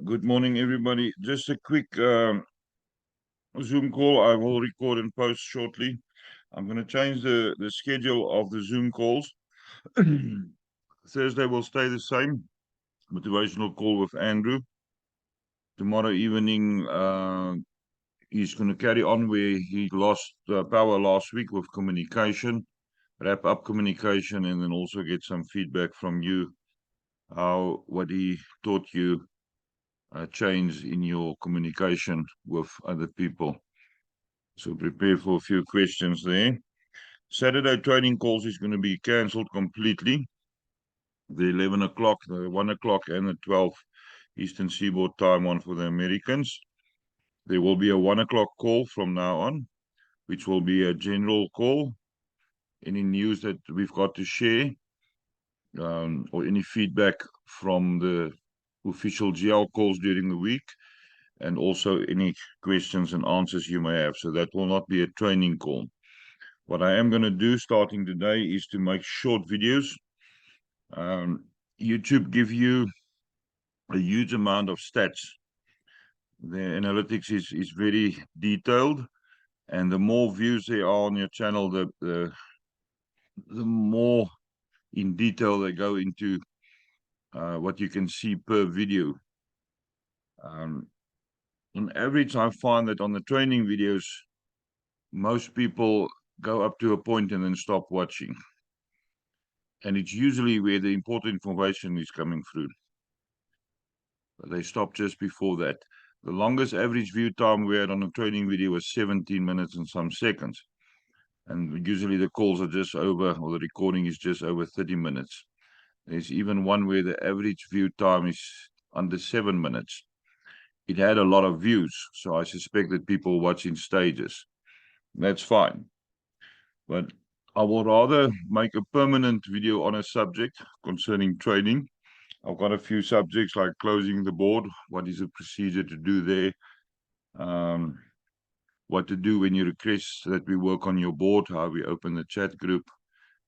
Good morning, everybody. Just a quick Zoom call. I will record and post shortly. I'm going to change the schedule of the Zoom calls. Thursday will stay the same. Motivational call with Andrew. Tomorrow evening, he's going to carry on where he lost power last week with communication, wrap up communication, and then also get some feedback from you, what he taught you change in your communication with other people. So prepare for a few questions there. Saturday training calls is going to be cancelled completely. The 11 o'clock, the 1 o'clock, and the 12 Eastern Seaboard time one for the Americans. There will be a 1 o'clock call from now on, which will be a general call. Any news that we've got to share, or any feedback from the official GL calls during the week, and also any questions and answers you may have. So that will not be a training call. What I am going to do starting today is to make short videos. YouTube give you a huge amount of stats. The analytics is very detailed, and the more views there are on your channel, the more in detail they go into what you can see per video. On average, I find that on the training videos, most people go up to a point and then stop watching. And it's usually where the important information is coming through. But they stop just before that. The longest average view time we had on a training video was 17 minutes and some seconds. And usually the calls are just over, or the recording is just over 30 minutes. There's even one where the average view time is under 7 minutes. It had a lot of views, so I suspect that people watch in stages. That's fine. But I would rather make a permanent video on a subject concerning training. I've got a few subjects like closing the board. What is the procedure to do there? What to do when you request that we work on your board, how we open the chat group,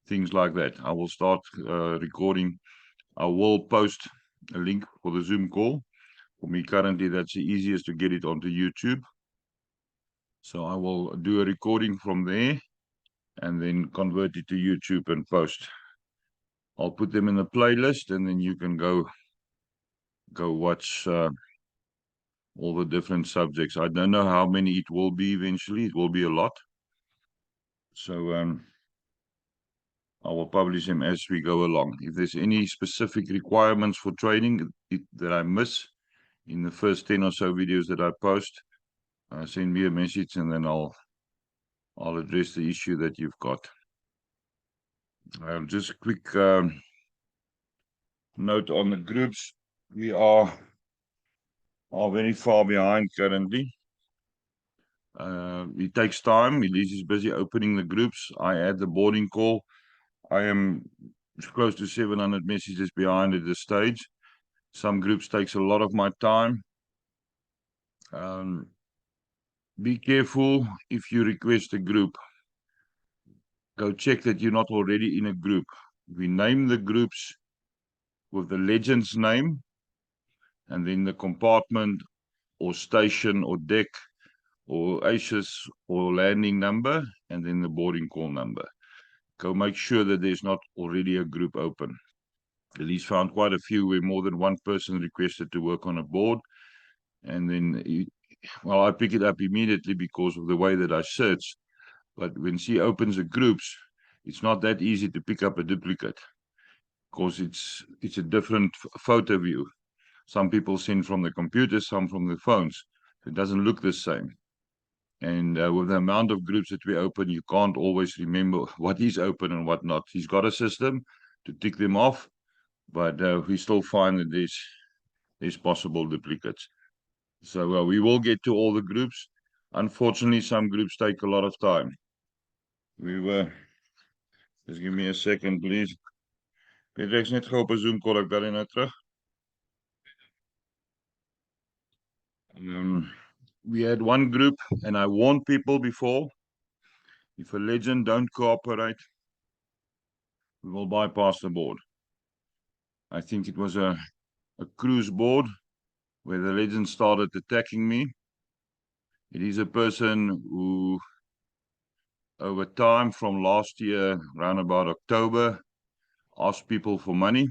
things like that. I will start recording. I will post a link for the Zoom call. For me, currently, that's the easiest to get it onto YouTube. So I will do a recording from there and then convert it to YouTube and post. I'll put them in a playlist, and then you can go watch all the different subjects. I don't know how many it will be eventually. It will be a lot. So I will publish them as we go along. If there's any specific requirements for training that I miss in the first 10 or so videos that I post, send me a message, and then I'll address the issue that you've got. Just a quick note on the groups. We are very far behind currently. It takes time. Elise is busy opening the groups. I had the boarding call. I am close to 700 messages behind at this stage. Some groups takes a lot of my time. Be careful if you request a group. Go check that you're not already in a group. We name the groups with the legend's name, and then the compartment or station or deck or ACES or landing number, and then the boarding call number. Go make sure that there's not already a group open. Elise found quite a few where more than one person requested to work on a board, and then I pick it up immediately because of the way that I search. But when she opens the groups, it's not that easy to pick up a duplicate because it's a different photo view. Some people send from the computer, some from the phones. It doesn't look the same. And with the amount of groups that we open, you can't always remember what is open and what not. He's got a system to tick them off, but we still find that there's possible duplicates. So we will get to all the groups. Unfortunately, some groups take a lot of time. Just give me a second, please. Pedrex, net gou op 'n Zoom call, ek bel jou nou terug. We had one group, and I warned people before, if a legend don't cooperate, we will bypass the board. I think it was a a cruise board where the legend started attacking me. It is a person who, over time from last year, around about October, asked people for money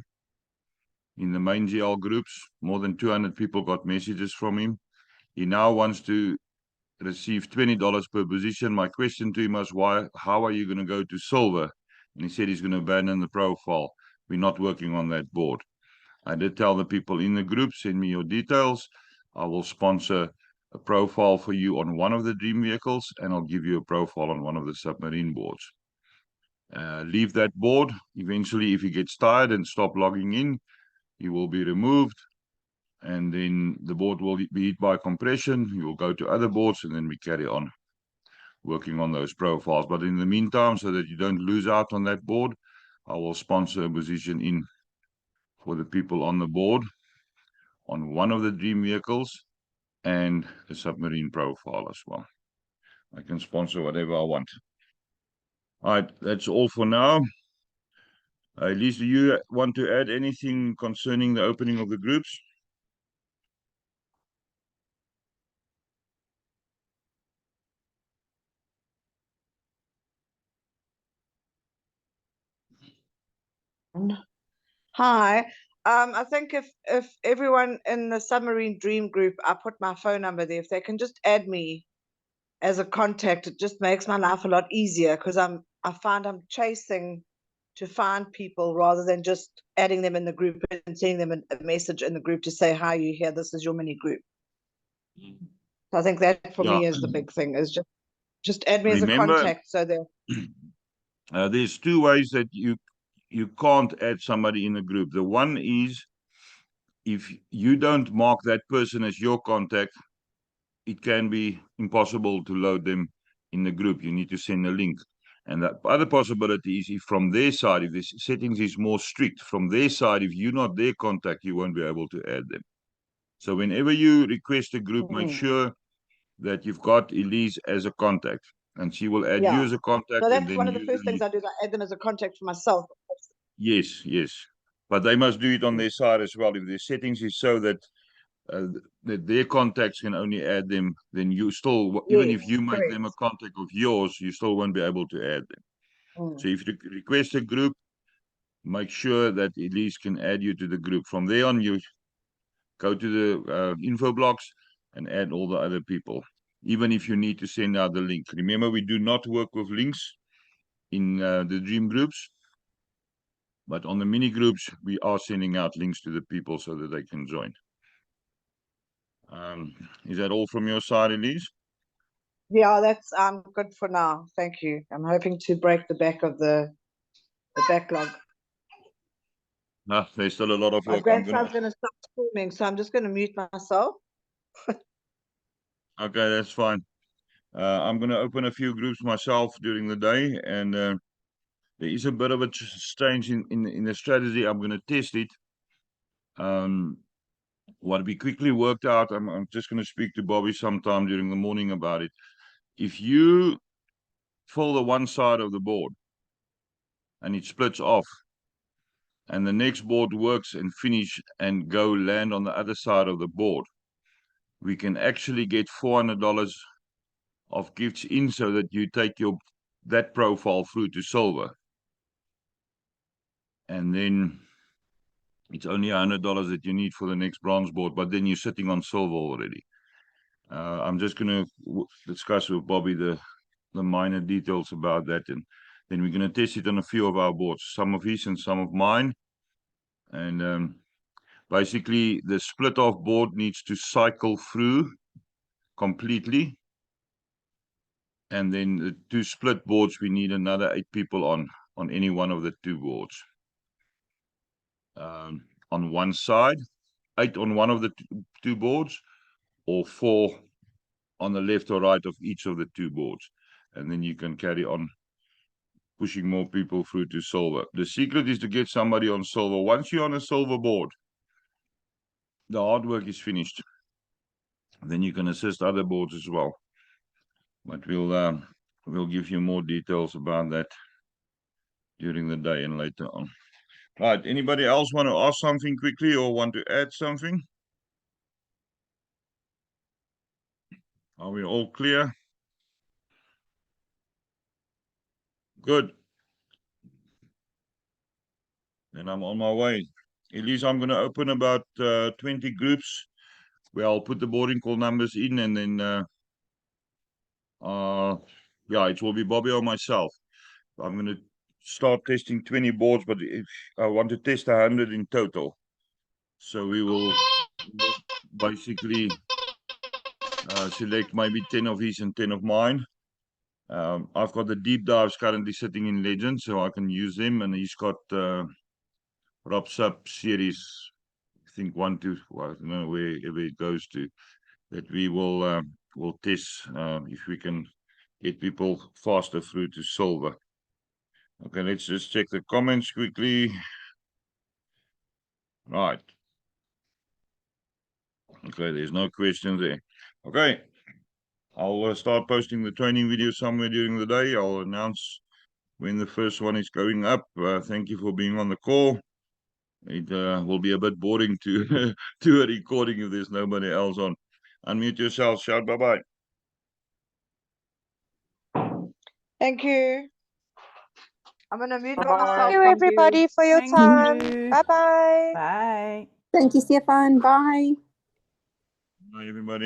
in the main GL groups. More than 200 people got messages from him. He now wants to receive $20 per position. My question to him was, how are you going to go to silver? And he said he's going to abandon the profile. We're not working on that board. I did tell the people in the group, send me your details. I will sponsor a profile for you on one of the dream vehicles, and I'll give you a profile on one of the submarine boards. Leave that board. Eventually, if he gets tired and stop logging in, he will be removed, and then the board will be hit by compression. You will go to other boards, and then we carry on working on those profiles. But in the meantime, so that you don't lose out on that board, I will sponsor a position in for the people on the board on one of the dream vehicles and a submarine profile as well. I can sponsor whatever I want. All right, that's all for now. Elise, do you want to add anything concerning the opening of the groups? Hi. I think if everyone in the Submarine Dream group, I put my phone number there. If they can just add me as a contact, it just makes my life a lot easier because I find I'm chasing to find people rather than just adding them in the group and sending them a message in the group to say, hi, you here, this is your mini group. So I think that for me is the big thing, is just add me as a contact so that there's two ways that you can't add somebody in a group. The one is, if you don't mark that person as your contact, it can be impossible to load them in the group. You need to send a link. And the other possibility is, if from their side, if the settings is more strict, from their side, if you're not their contact, you won't be able to add them. So whenever you request a group, make sure that you've got Elise as a contact, and she will add you as a contact. So that's one of the first things I do, is I add them as a contact for myself. Yes, yes. But they must do it on their side as well. If the settings is so that that their contacts can only add them, then you still, even if you make them a contact of yours, you still won't be able to add them. So if you request a group, make sure that Elise can add you to the group. From there on, you go to the info blocks and add all the other people, even if you need to send out the link. Remember, we do not work with links in the dream groups, but on the mini groups, we are sending out links to the people so that they can join. Is that all from your side, Elise? Yeah, that's good for now. Thank you. I'm hoping to break the back of the backlog. No, there's still a lot of work. My grandson's going to start screaming, so I'm just going to mute myself. Okay, that's fine. I'm going to open a few groups myself during the day, and there is a bit of a change in the strategy. I'm going to test it. What we quickly worked out, I'm just going to speak to Bobby sometime during the morning about it. If you fill the one side of the board and it splits off, and the next board works and finish and go land on the other side of the board, we can actually get $400 of gifts in, so that you take that profile through to silver. And then it's only $100 that you need for the next bronze board, but then you're sitting on silver already. I'm just going to discuss with Bobby the minor details about that, and then we're going to test it on a few of our boards, some of his and some of mine. And basically, the split off board needs to cycle through completely, and then the two split boards, we need another 8 people on any one of the two boards. On one side, 8 on one of the two boards, or 4 on the left or right of each of the two boards, and then you can carry on pushing more people through to silver. The secret is to get somebody on silver. Once you're on a silver board, the hard work is finished. Then you can assist other boards as well. But we'll give you more details about that during the day and later on. Right, anybody else want to ask something quickly or want to add something? Are we all clear? Good. Then I'm on my way. Elise, I'm going to open about 20 groups where I'll put the boarding call numbers in, and then yeah, it will be Bobby or myself. I'm going to start testing 20 boards, but if I want to test 100 in total. So we will basically select maybe 10 of his and 10 of mine. I've got the deep dives currently sitting in Legend, so I can use them, and he's got Rob Sub series, I think 1 to, well, I don't know wherever it goes to, that we will test if we can get people faster through to silver. Okay, let's just check the comments quickly. Right. Okay, there's no questions there. Okay, I'll start posting the training video somewhere during the day. I'll announce when the first one is going up. Thank you for being on the call. It will be a bit boring to do a recording if there's nobody else on. Unmute yourself, shout bye-bye. Thank you. I'm gonna mute Bye-bye. myself. Thank you, Thank everybody, for your Thank time. you. Bye-bye. Bye. Thank you, Stefan. Bye. Bye, everybody.